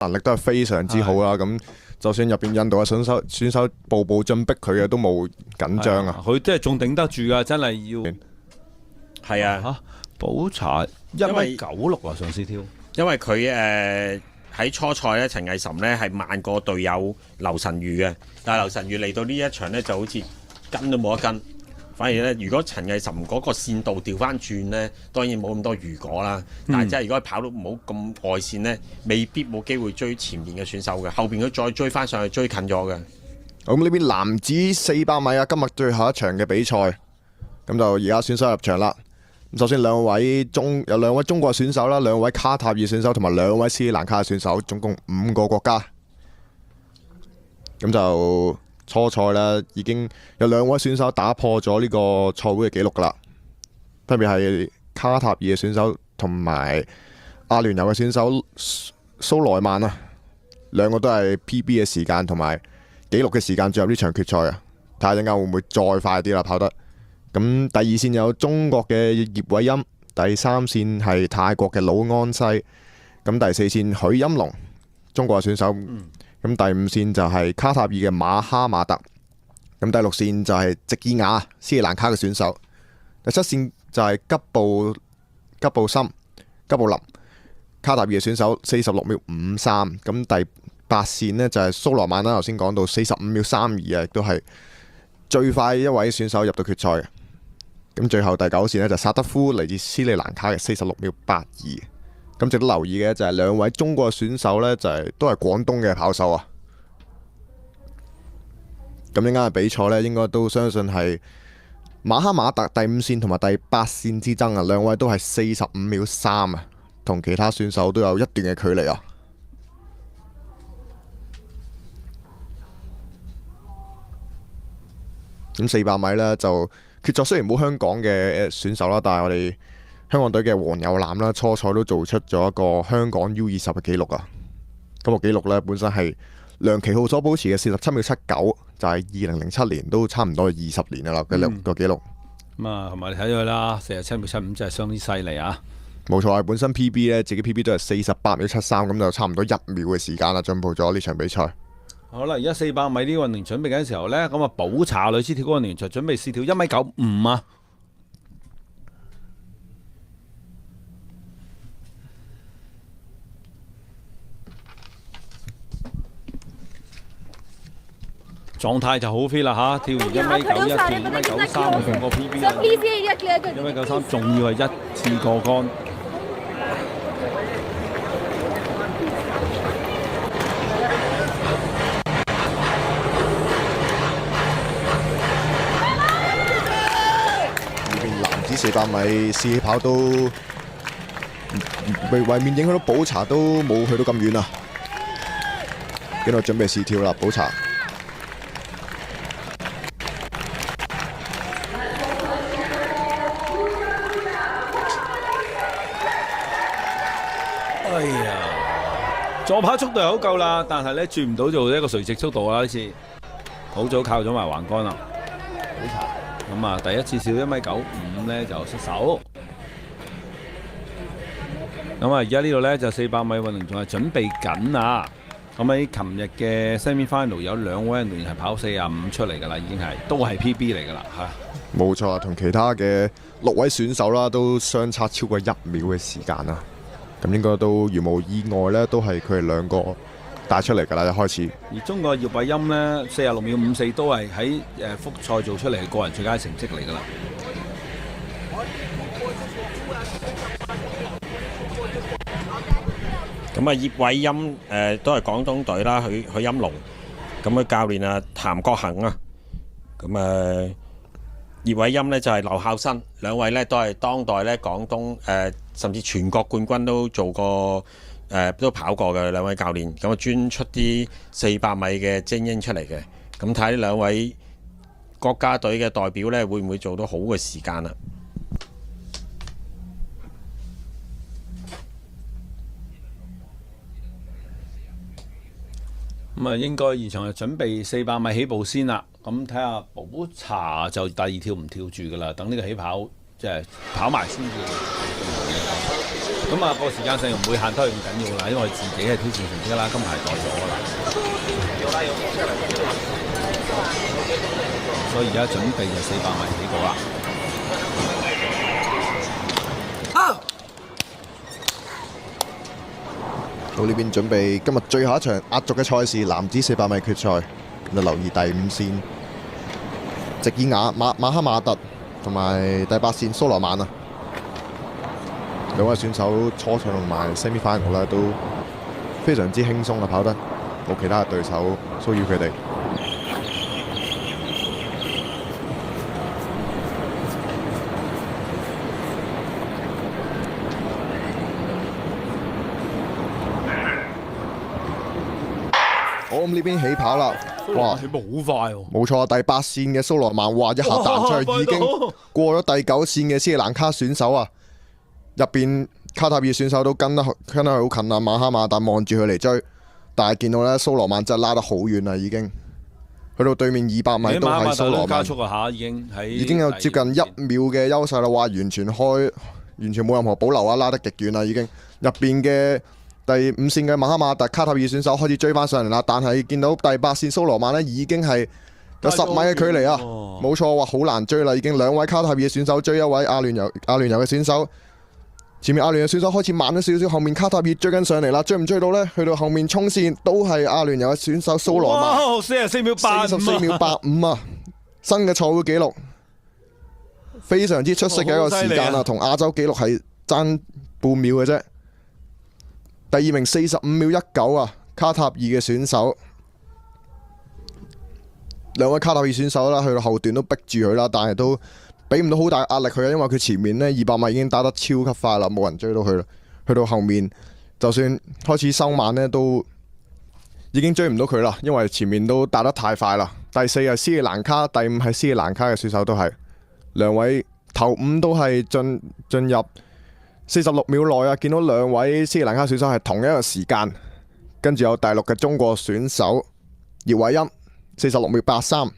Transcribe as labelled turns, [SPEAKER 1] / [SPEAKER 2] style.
[SPEAKER 1] 能力都係非常之好啦。咁就算入邊印度嘅選手步步進逼佢嘅都冇緊張啊。
[SPEAKER 2] 佢即係仲頂得住㗎，真係要。
[SPEAKER 3] 係啊，
[SPEAKER 2] 補查1.96米啊，上次跳。
[SPEAKER 3] 因為佢喺初賽咧，陳藝岑呢係慢過隊友劉晨宇嘅，但係劉晨宇嚟到呢一場呢，就好似跟都冇得跟。反而咧，如果陳藝岑嗰個線度調翻轉呢，當然冇咁多如果啦。但係真係如果佢跑到唔好咁外線呢，未必冇機會追前面嘅選手嘅。後邊佢再追翻上去，追近咗嘅。
[SPEAKER 1] 咁呢邊男子400米啊，今日最後一場嘅比賽，咁就而家選手入場啦。咁首先有兩位中國選手啦，兩位卡塔爾選手同埋兩位斯里蘭卡嘅選手，總共5個國家。咁就初賽咧，已經有2位選手打破咗呢個賽會嘅紀錄噶啦，分別係卡塔爾嘅選手同埋阿聯酋嘅選手蘇萊曼啊，兩個都係 PB 嘅時間同埋紀錄嘅時間進入呢場決賽啊！睇下陣間會唔會再快啲啦跑得。咁第二線有中國嘅葉偉欽，第3線係泰國嘅魯安西，咁第4線許欽龍，中國嘅選手。咁第5線就係卡塔爾嘅馬哈馬特，咁第6線就係席爾瓦斯里蘭卡嘅選手，第7線就係吉布林卡塔爾嘅選手46秒53，咁第8線呢就係蘇羅曼啦，頭先講到45秒32啊，亦都係最快一位選手入到決賽嘅。咁最後第9線呢就薩德夫嚟自斯里蘭卡嘅46秒82。咁值得留意嘅就係2位中國選手呢，都係廣東嘅跑手啊。咁陣間嘅比賽呢，應該都相信係馬哈馬特第5線同埋第8線之爭啊。2位都係45秒3啊，同其他選手都有一段嘅距離啊。咁400米呢，就決賽雖然冇香港嘅選手啦，但係我哋香港隊嘅黃友南啦，初賽都做出咗一個香港 U20 嘅紀錄啊！咁個紀錄呢，本身係梁其浩所保持嘅47秒79，就係2007年都差唔多20年噶啦個紀錄。
[SPEAKER 2] 咁啊，同埋你睇咗佢啦，47秒75真係相當之犀利啊！
[SPEAKER 1] 冇錯啊，本身 PB 呢，自己 PB 都係48秒73，咁就差唔多1秒嘅時間啦，進步咗呢場比賽。
[SPEAKER 2] 好啦，而家400米呢個運動員準備緊嘅時候呢，咁啊補查女子跳高運動員就準備試跳1.95米啊！狀態就好 fit 啦嚇，跳完1.91，跳1.93，佢個 PB 啦，1.93，仲要係一次過杆。
[SPEAKER 1] 呢邊男子400米試起跑都為免影響到補查都冇去到咁遠啊！喺度準備試跳啦，補查。
[SPEAKER 2] 哎呀，助跑速度係好夠啦，但係咧轉唔到做一個垂直速度啦，呢次好早靠咗埋橫杆啦。咁啊，第一次跳1.95米咧就失手。咁啊，而家呢度咧就400米運動員仲係準備緊啊。咁喺琴日嘅 semi final 有2位運動員係跑45出嚟㗎啦，已經係都係 PB 嚟㗎啦嚇。
[SPEAKER 1] 冇錯啊，同其他嘅6位選手啦，都相差超過1秒嘅時間啦。咁應該都如無意外呢，都係佢哋2個帶出嚟㗎啦，一開始。
[SPEAKER 2] 而中國葉偉欽呢，46秒54都係喺複賽做出嚟嘅個人最佳成績嚟㗎啦。
[SPEAKER 3] 咁啊，葉偉欽都係廣東隊啦，許欽龍。咁佢教練啊譚國恒啊。咁葉偉欽呢就係劉孝新，兩位呢都係當代呢廣東甚至全國冠軍都做過都跑過嘅兩位教練。咁啊專出啲400米嘅精英出嚟嘅。咁睇呢兩位國家隊嘅代表呢，會唔會做到好嘅時間啊？
[SPEAKER 2] 咁啊，應該現場係準備400米起步先啦。咁睇下補查就第2跳唔跳住㗎啦，等呢個起跑即係跑埋先至。咁啊，個時間性唔會限得佢咁緊要啦，因為我哋自己係挑戰成績啦，金牌袋咗啦。所以而家準備就400米起步啦。
[SPEAKER 1] 到呢邊準備今日最後一場壓軸嘅賽事男子400米決賽，咁就留意第5線席爾雅馬哈馬特同埋第8線蘇羅曼啊，兩位選手初賽同埋 semi final 咧都非常之輕鬆啊，跑得冇其他嘅對手騷擾佢哋。我咁呢邊起跑啦，哇！
[SPEAKER 2] 起步好快喎。
[SPEAKER 1] 冇錯，第8線嘅蘇羅曼，哇！一下彈出去已經過咗第9線嘅斯里蘭卡選手啊！入邊卡塔爾選手都跟得好近啊，馬哈馬特望住佢嚟追，但係見到咧蘇羅曼真係拉得好遠啦，已經去到對面200米都係蘇羅曼，
[SPEAKER 2] 加速啊嚇，
[SPEAKER 1] 已經有接近1秒嘅優勢啦，哇！完全冇任何保留啊，拉得極遠啦，已經入邊嘅第5線嘅馬哈馬特卡塔爾選手開始追翻上嚟啦，但係見到第8線蘇羅曼呢已經係有10米嘅距離啊！冇錯，哇，好難追啦，已經2位卡塔爾嘅選手追一位阿聯酋嘅選手，前面阿聯酋嘅選手開始慢咗少少，後面卡塔爾追緊上嚟啦，追唔追到呢？去到後面衝線都係阿聯酋嘅選手蘇羅曼
[SPEAKER 2] ，44秒85，44
[SPEAKER 1] 秒85啊！新嘅賽會紀錄，非常之出色嘅一個時間啊，同亞洲紀錄係爭半秒嘅啫。第2名45秒19啊，卡塔爾嘅選手，2位卡塔爾選手啦，去到後段都逼住佢啦，但係都俾唔到好大壓力佢啊，因為佢前面呢200米已經打得超級快啦，冇人追到佢啦。去到後面就算開始收慢呢，都已經追唔到佢啦，因為前面都打得太快啦。第4係斯里蘭卡，第5係斯里蘭卡嘅選手都係2位頭5都係進入46秒內啊！見到2位斯里蘭卡選手係同一個時間，跟住有第6嘅中國選手葉偉欽46秒83。